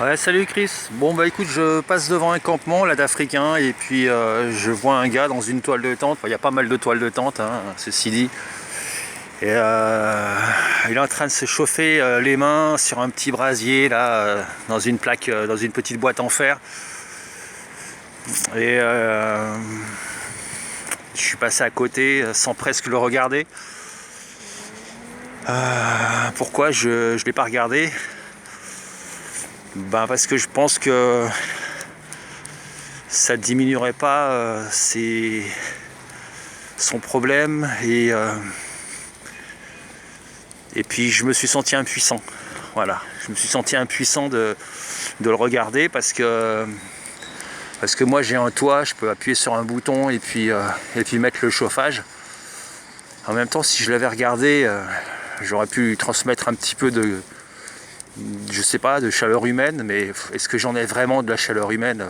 Ouais, salut Chris. Bon bah écoute, je passe devant un campement là d'Africains et puis je vois un gars dans une toile de tente. Enfin, il y a pas mal de toiles de tente, hein, ceci dit. Et il est en train de se chauffer les mains sur un petit brasier là, dans une plaque, dans une petite boîte en fer. Et je suis passé à côté sans presque le regarder. Pourquoi je l'ai pas regardé? Ben parce que je pense que ça diminuerait pas son problème et puis je me suis senti impuissant. Voilà, je me suis senti impuissant de le regarder parce que moi j'ai un toit, je peux appuyer sur un bouton et puis mettre le chauffage. En même temps, si je l'avais regardé, j'aurais pu transmettre un petit peu je sais pas, de chaleur humaine, mais est-ce que j'en ai vraiment de la chaleur humaine?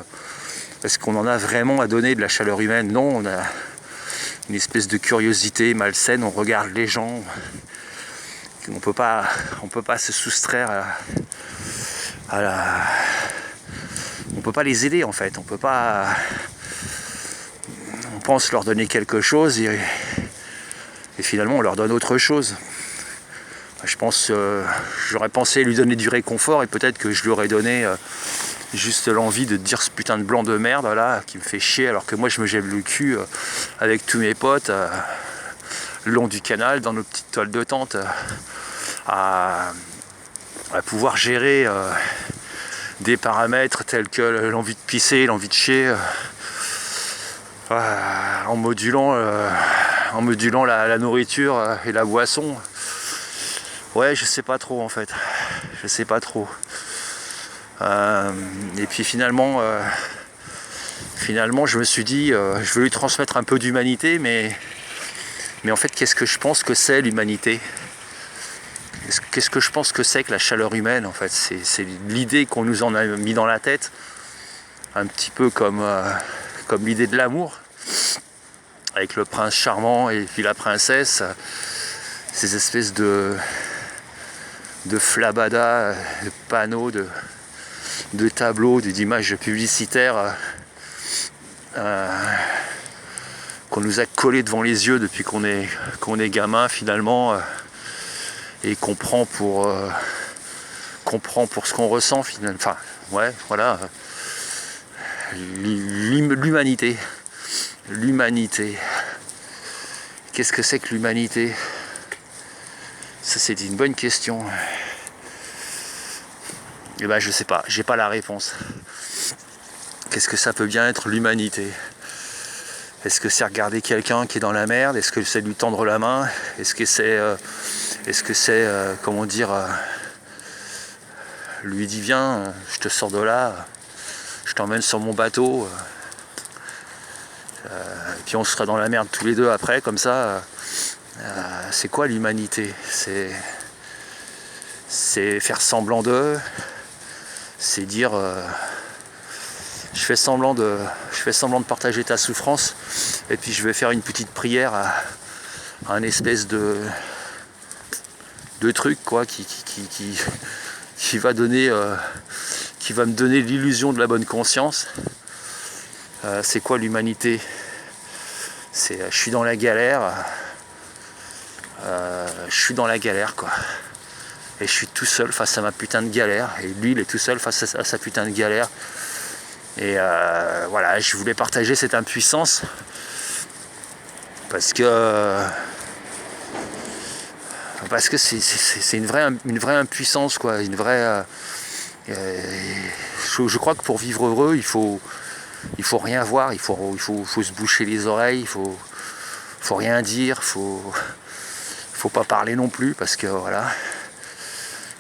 Est-ce qu'on en a vraiment à donner de la chaleur humaine? Non, on a une espèce de curiosité malsaine, on regarde les gens, on peut pas se soustraire on peut pas les aider en fait, on pense leur donner quelque chose et finalement on leur donne autre chose. Je pense, j'aurais pensé lui donner du réconfort et peut-être que je lui aurais donné juste l'envie de dire ce putain de blanc de merde là qui me fait chier alors que moi je me gèle le cul avec tous mes potes le long du canal dans nos petites toiles de tente à pouvoir gérer des paramètres tels que l'envie de pisser, l'envie de chier en modulant la nourriture et la boisson. Ouais, je sais pas trop en fait, je sais pas trop. Et puis finalement, je me suis dit, je veux lui transmettre un peu d'humanité, mais en fait, qu'est-ce que je pense que c'est l'humanité? Qu'est-ce que je pense que c'est que la chaleur humaine en fait? C'est l'idée qu'on nous en a mis dans la tête, un petit peu comme l'idée de l'amour, avec le prince charmant et puis la princesse, ces espèces de flabada, de panneaux, de tableaux, d'images publicitaires qu'on nous a collés devant les yeux depuis qu'on est gamin finalement et qu'on prend pour ce qu'on ressent finalement. Enfin, ouais, voilà. L'humanité. L'humanité. Qu'est-ce que c'est que l'humanité? Ça, c'est une bonne question. Et ben, je sais pas, j'ai pas la réponse. Qu'est-ce que ça peut bien être l'humanité? Est-ce que c'est regarder quelqu'un qui est dans la merde? Est-ce que c'est lui tendre la main? Est-ce que c'est comment dire, lui dit viens, je te sors de là, je t'emmène sur mon bateau, et puis on sera dans la merde tous les deux après, comme ça. C'est quoi l'humanité? C'est faire semblant d'eux, c'est dire je fais semblant de partager ta souffrance et puis je vais faire une petite prière à un espèce de truc quoi qui va me donner l'illusion de la bonne conscience. C'est quoi l'humanité? C'est je suis dans la galère, quoi. Et je suis tout seul face à ma putain de galère. Et lui, il est tout seul face à sa putain de galère. Et voilà, je voulais partager cette impuissance. Parce que c'est une vraie impuissance, quoi. Une vraie. Je crois que pour vivre heureux, il faut rien voir. Il faut se boucher les oreilles. Il faut rien dire. Faut pas parler non plus. Parce que voilà.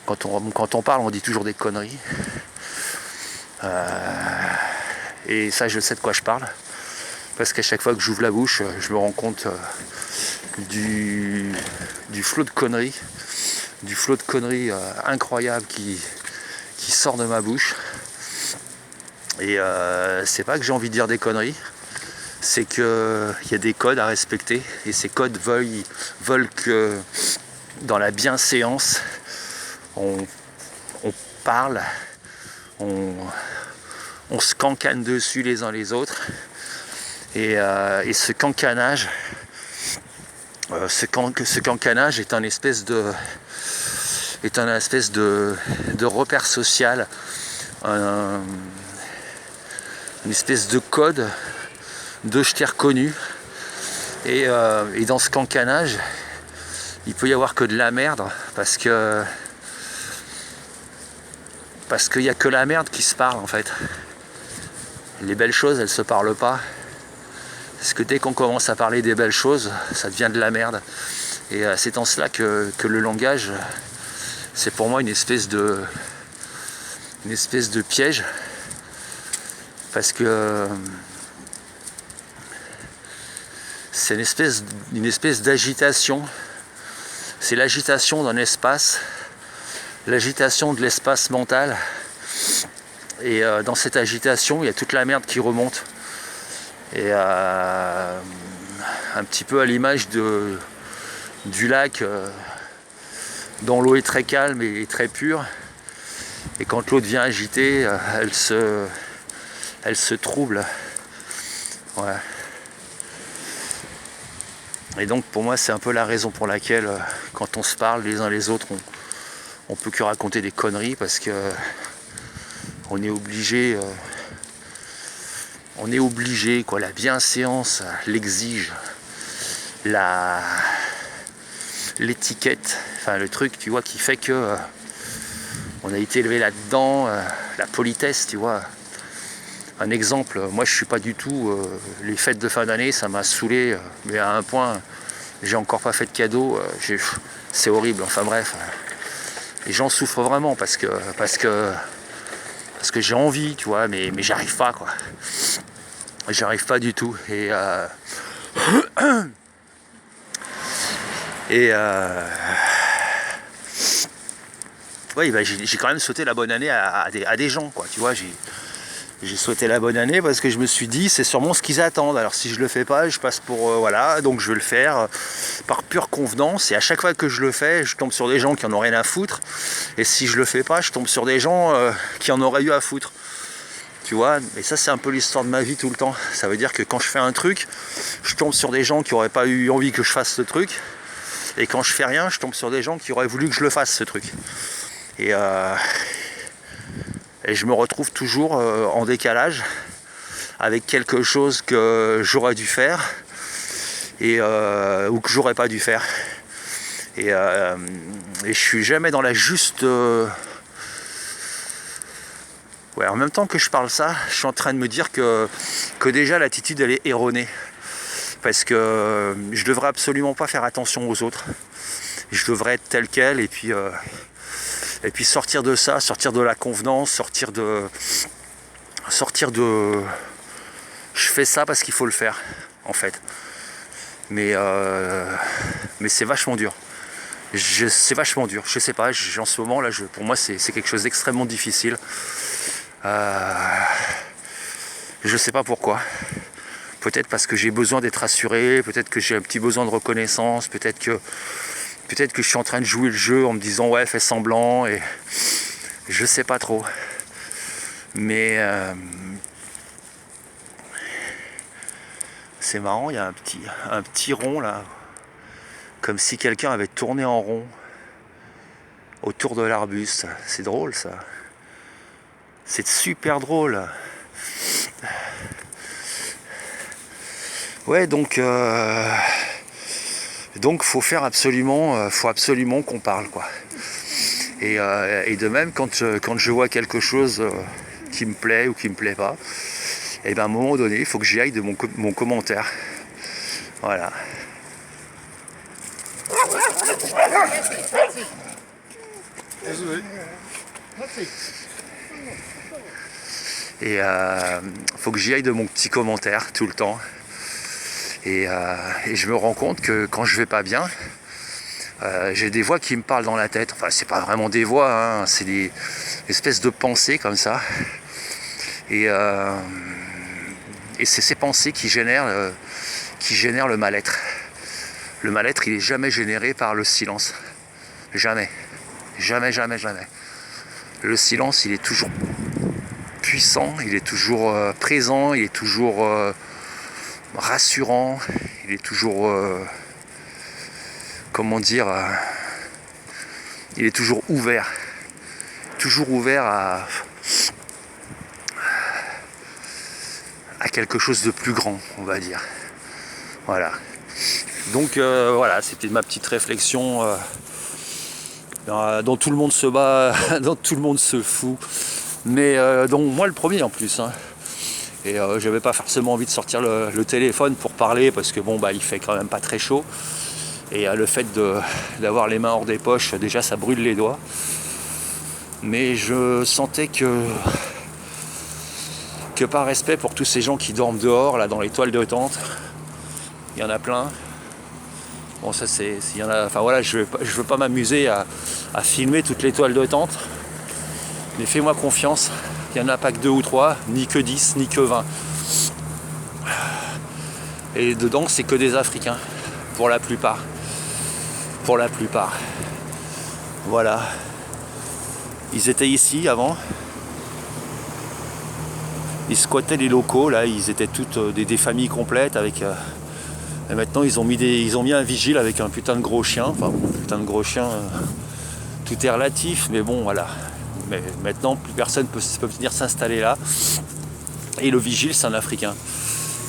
Quand on parle, on dit toujours des conneries. Et ça, je sais de quoi je parle. Parce qu'à chaque fois que j'ouvre la bouche, je me rends compte du flot de conneries. Du flot de conneries incroyable qui sort de ma bouche. Et c'est pas que j'ai envie de dire des conneries. C'est qu'il y a des codes à respecter. Et ces codes veulent que dans la bienséance, on parle, on se cancane dessus les uns les autres. Et ce cancanage, ce cancanage est un espèce de repère social, une espèce de code de je t'ai reconnu. Et dans ce cancanage, il peut y avoir que de la merde, parce qu'il n'y a que la merde qui se parle en fait. Les belles choses, elles se parlent pas. Parce que dès qu'on commence à parler des belles choses, ça devient de la merde. Et c'est en cela que le langage, c'est pour moi une espèce de piège. Parce que c'est une espèce d'agitation. C'est l'agitation d'un espace, l'agitation de l'espace mental. Et dans cette agitation, il y a toute la merde qui remonte. Et un petit peu à l'image du lac dont l'eau est très calme et très pure. Et quand l'eau devient agitée, elle se trouble. Ouais. Et donc pour moi c'est un peu la raison pour laquelle quand on se parle les uns les autres, on peut que raconter des conneries, parce que on est obligé, quoi, la bienséance l'exige, l'étiquette, enfin le truc, tu vois, qui fait que on a été élevé là-dedans, la politesse, tu vois. Un exemple, moi je suis pas du tout, les fêtes de fin d'année ça m'a saoulé, mais à un point, j'ai encore pas fait de cadeau, c'est horrible, enfin bref. Et j'en souffre vraiment parce que j'ai envie, tu vois, mais j'arrive pas, quoi. J'arrive pas du tout. Et ouais, bah, j'ai quand même souhaité la bonne année à des gens, quoi, tu vois. J'ai souhaité la bonne année parce que je me suis dit c'est sûrement ce qu'ils attendent. Alors si je le fais pas, je passe pour voilà, donc je vais le faire par pure convenance. Et à chaque fois que je le fais, je tombe sur des gens qui en ont rien à foutre. Et si je le fais pas, je tombe sur des gens qui en auraient eu à foutre. Tu vois, et ça c'est un peu l'histoire de ma vie tout le temps. Ça veut dire que quand je fais un truc, je tombe sur des gens qui auraient pas eu envie que je fasse ce truc. Et quand je fais rien, je tombe sur des gens qui auraient voulu que je le fasse ce truc. Et je me retrouve toujours en décalage avec quelque chose que j'aurais dû faire ou que j'aurais pas dû faire. Et je suis jamais dans la juste... Ouais, en même temps que je parle ça, je suis en train de me dire que déjà l'attitude elle est erronée. Parce que je devrais absolument pas faire attention aux autres. Je devrais être tel quel, et puis sortir de ça, sortir de la convenance, sortir de je fais ça parce qu'il faut le faire, en fait. Mais c'est vachement dur. C'est vachement dur. Je sais pas, en ce moment là, pour moi c'est quelque chose d'extrêmement difficile. Je sais pas pourquoi. Peut-être parce que j'ai besoin d'être rassuré, peut-être que j'ai un petit besoin de reconnaissance, peut-être que je suis en train de jouer le jeu en me disant ouais, fais semblant, et je sais pas trop. Mais c'est marrant, il y a un petit rond là, comme si quelqu'un avait tourné en rond autour de l'arbuste. C'est drôle ça. C'est super drôle. Ouais, donc faut absolument qu'on parle, quoi. Et de même quand je vois quelque chose qui me plaît ou qui me plaît pas, et ben à un moment donné, il faut que j'y aille de mon commentaire. Voilà. Et faut que j'y aille de mon petit commentaire tout le temps. Et je me rends compte que quand je vais pas bien, j'ai des voix qui me parlent dans la tête. Enfin, c'est pas vraiment des voix, hein, c'est des espèces de pensées comme ça. Et c'est ces pensées qui génèrent le mal-être. Le mal-être, il est jamais généré par le silence. Jamais. Jamais, jamais, jamais. Le silence, il est toujours puissant, il est toujours présent, il est toujours rassurant, il est toujours, comment dire, il est toujours ouvert à quelque chose de plus grand, on va dire. Voilà. Donc voilà, c'était ma petite réflexion dont tout le monde se bat, dont tout le monde se fout, mais dont moi le premier en plus. Hein. Et j'avais pas forcément envie de sortir le téléphone pour parler parce que bon bah il fait quand même pas très chaud. Et le fait d'avoir les mains hors des poches, déjà ça brûle les doigts. Mais je sentais que par respect pour tous ces gens qui dorment dehors, là dans les toiles de tente, il y en a plein. Bon ça c'est, y en a, enfin voilà, je veux pas m'amuser à filmer toutes les toiles de tente. Mais fais-moi confiance, il n'y en a pas que 2 ou 3, ni que 10, ni que 20. Et dedans c'est que des Africains, pour la plupart. Voilà. Ils étaient ici avant. Ils squattaient les locaux, là, ils étaient toutes des familles complètes avec. Et maintenant ils ont mis un vigile avec un putain de gros chien. Enfin bon, putain de gros chien, tout est relatif, mais bon voilà. Mais maintenant plus personne peut venir s'installer là. Et le vigile c'est un Africain.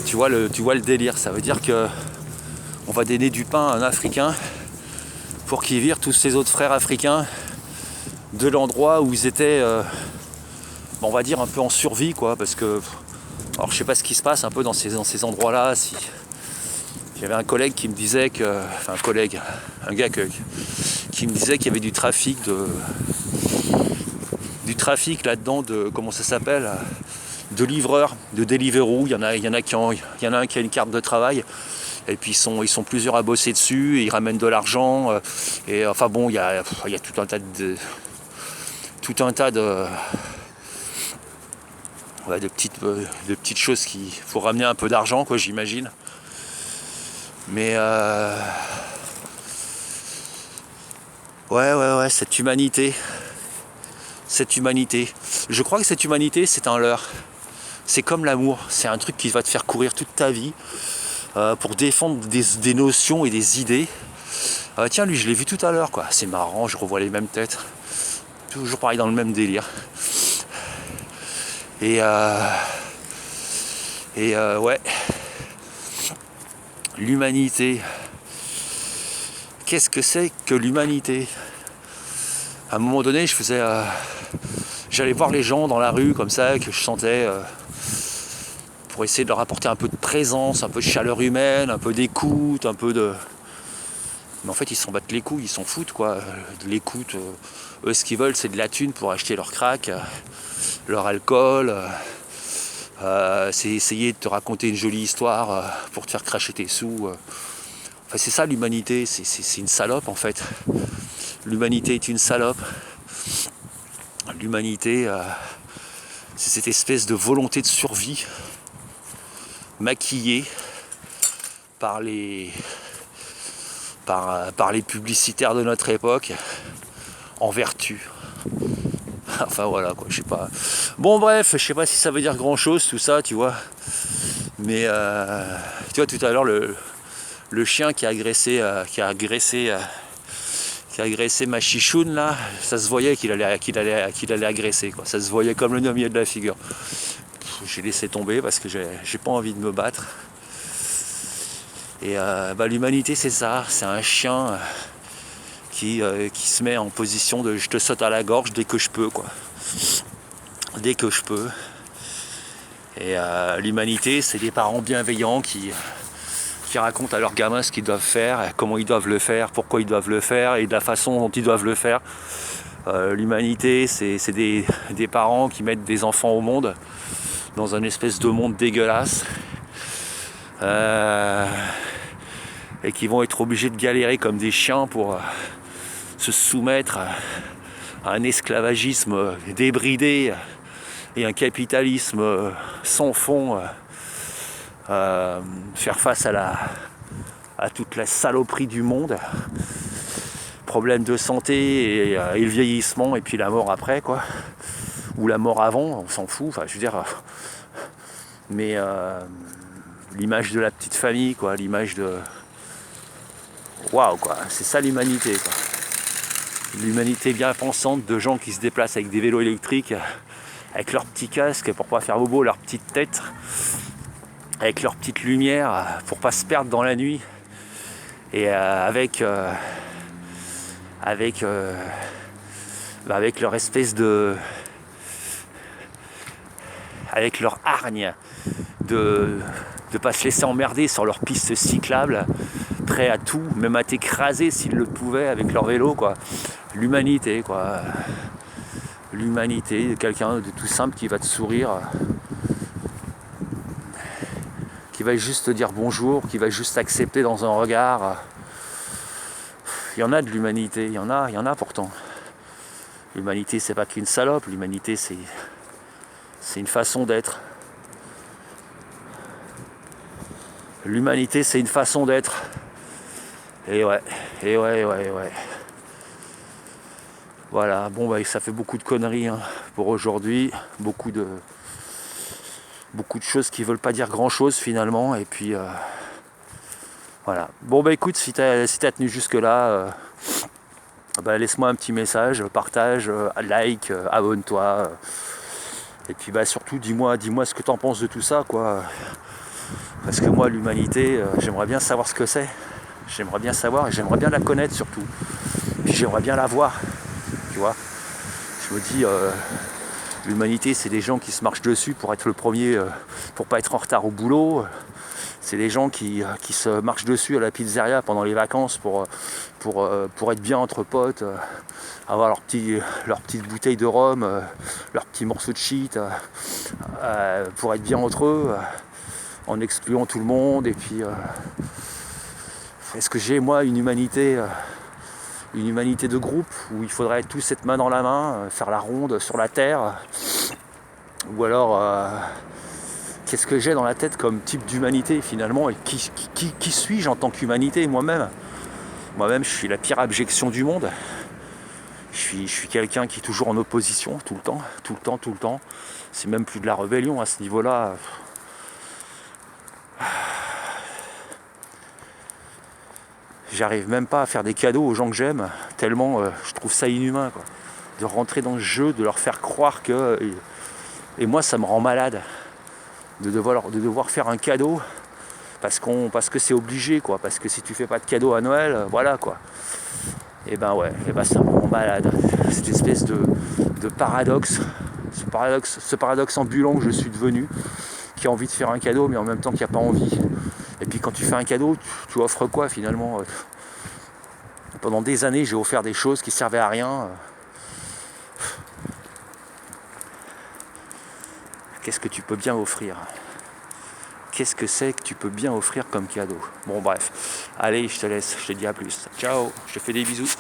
Tu vois le délire, ça veut dire que on va donner du pain à un Africain pour qu'il vire tous ses autres frères africains de l'endroit où ils étaient, on va dire un peu en survie quoi, parce que alors je sais pas ce qui se passe un peu dans ces endroits là. Si j'avais un collègue qui me disait que, enfin un gars qui me disait qu'il y avait du trafic là-dedans de, comment ça s'appelle, de livreurs, de Deliveroo. Il y en a un qui a une carte de travail. Et puis ils sont plusieurs à bosser dessus, et ils ramènent de l'argent. Et enfin bon, il y a tout un tas de petites choses qu'il faut ramener un peu d'argent, quoi, j'imagine. Mais ouais, cette humanité. Je crois que cette humanité, c'est un leurre. C'est comme l'amour, c'est un truc qui va te faire courir toute ta vie pour défendre des notions et des idées. Tiens, lui, je l'ai vu tout à l'heure, quoi. C'est marrant, je revois les mêmes têtes. Toujours pareil dans le même délire. Et ouais. L'humanité. Qu'est-ce que c'est que l'humanité ? À un moment donné, j'allais voir les gens dans la rue comme ça, que je sentais, pour essayer de leur apporter un peu de présence, un peu de chaleur humaine, un peu d'écoute, un peu de... Mais en fait, ils s'en battent les couilles, ils s'en foutent, quoi. De l'écoute, eux, ce qu'ils veulent, c'est de la thune pour acheter leur crack, leur alcool. C'est essayer de te raconter une jolie histoire pour te faire cracher tes sous. Enfin, c'est ça l'humanité, c'est une salope en fait. L'humanité est une salope. L'humanité, c'est cette espèce de volonté de survie maquillée par les publicitaires de notre époque en vertu. Enfin voilà quoi, je sais pas. Bon bref, je sais pas si ça veut dire grand chose tout ça, tu vois. Mais tu vois tout à l'heure le chien qui a agressé ma chichoune là, ça se voyait qu'il allait agresser quoi. Ça se voyait comme le nommier de la figure. J'ai laissé tomber parce que j'ai pas envie de me battre. Et l'humanité c'est ça, c'est un chien qui se met en position de je te saute à la gorge dès que je peux quoi. Dès que je peux. Et l'humanité c'est des parents bienveillants qui racontent à leurs gamins ce qu'ils doivent faire, comment ils doivent le faire, pourquoi ils doivent le faire et de la façon dont ils doivent le faire. L'humanité c'est des parents qui mettent des enfants au monde dans un espèce de monde dégueulasse. Et qui vont être obligés de galérer comme des chiens pour se soumettre à un esclavagisme débridé et un capitalisme sans fond, faire face à toute la saloperie du monde, problèmes de santé et le vieillissement et puis la mort après quoi. ou la mort avant, on s'en fout, enfin je veux dire, mais l'image de la petite famille, quoi, l'image de... Waouh, quoi, c'est ça l'humanité, quoi. L'humanité bien pensante de gens qui se déplacent avec des vélos électriques, avec leurs petits casques pour pas faire bobo, leur petite tête, avec leur petite lumière pour pas se perdre dans la nuit, et avec leur espèce de... avec leur hargne de pas se laisser emmerder sur leur piste cyclable, prêt à tout, même à t'écraser s'ils le pouvaient avec leur vélo, quoi. L'humanité, quoi. L'humanité, quelqu'un de tout simple qui va te sourire, qui va juste te dire bonjour, qui va juste t'accepter dans un regard. Il y en a de l'humanité, il y en a pourtant. L'humanité, c'est pas qu'une salope, l'humanité, c'est une façon d'être. L'humanité, c'est une façon d'être. Et ouais. Voilà, bon bah ça fait beaucoup de conneries hein, pour aujourd'hui, beaucoup de choses qui veulent pas dire grand chose finalement, et puis voilà. Bon bah écoute, si t'as tenu jusque là, bah, laisse-moi un petit message, partage, like, abonne-toi, et puis bah surtout dis-moi ce que t'en penses de tout ça, quoi. Parce que moi l'humanité, j'aimerais bien savoir ce que c'est. J'aimerais bien savoir et j'aimerais bien la connaître surtout. Puis j'aimerais bien la voir. Tu vois, je me dis, l'humanité, c'est des gens qui se marchent dessus pour être le premier, pour pas être en retard au boulot. C'est des gens qui se marchent dessus à la pizzeria pendant les vacances pour être bien entre potes, avoir leur petite bouteille de rhum, leur petit morceau de shit, pour être bien entre eux, en excluant tout le monde. Et puis, est-ce que j'ai, moi, une humanité de groupe où il faudrait tous être main dans la main, faire la ronde sur la terre, ou alors qu'est-ce que j'ai dans la tête comme type d'humanité finalement, et qui suis-je en tant qu'humanité moi-même. Moi-même, je suis la pire abjection du monde. Je suis quelqu'un qui est toujours en opposition tout le temps. C'est même plus de la rébellion à ce niveau-là. J'arrive même pas à faire des cadeaux aux gens que j'aime, tellement je trouve ça inhumain, quoi. De rentrer dans le jeu, de leur faire croire que... Et moi, ça me rend malade de devoir faire un cadeau parce que c'est obligé, quoi. Parce que si tu fais pas de cadeau à Noël, voilà, quoi. Et ben ouais, ça me rend malade. Cette espèce de paradoxe, ce paradoxe ambulant que je suis devenu, qui a envie de faire un cadeau, mais en même temps qui n'a pas envie. Et puis quand tu fais un cadeau, tu offres quoi finalement? Pendant des années, j'ai offert des choses qui servaient à rien. Qu'est-ce que tu peux bien offrir? Qu'est-ce que c'est que tu peux bien offrir comme cadeau? Bon bref, allez, je te laisse, je te dis à plus. Ciao, je te fais des bisous.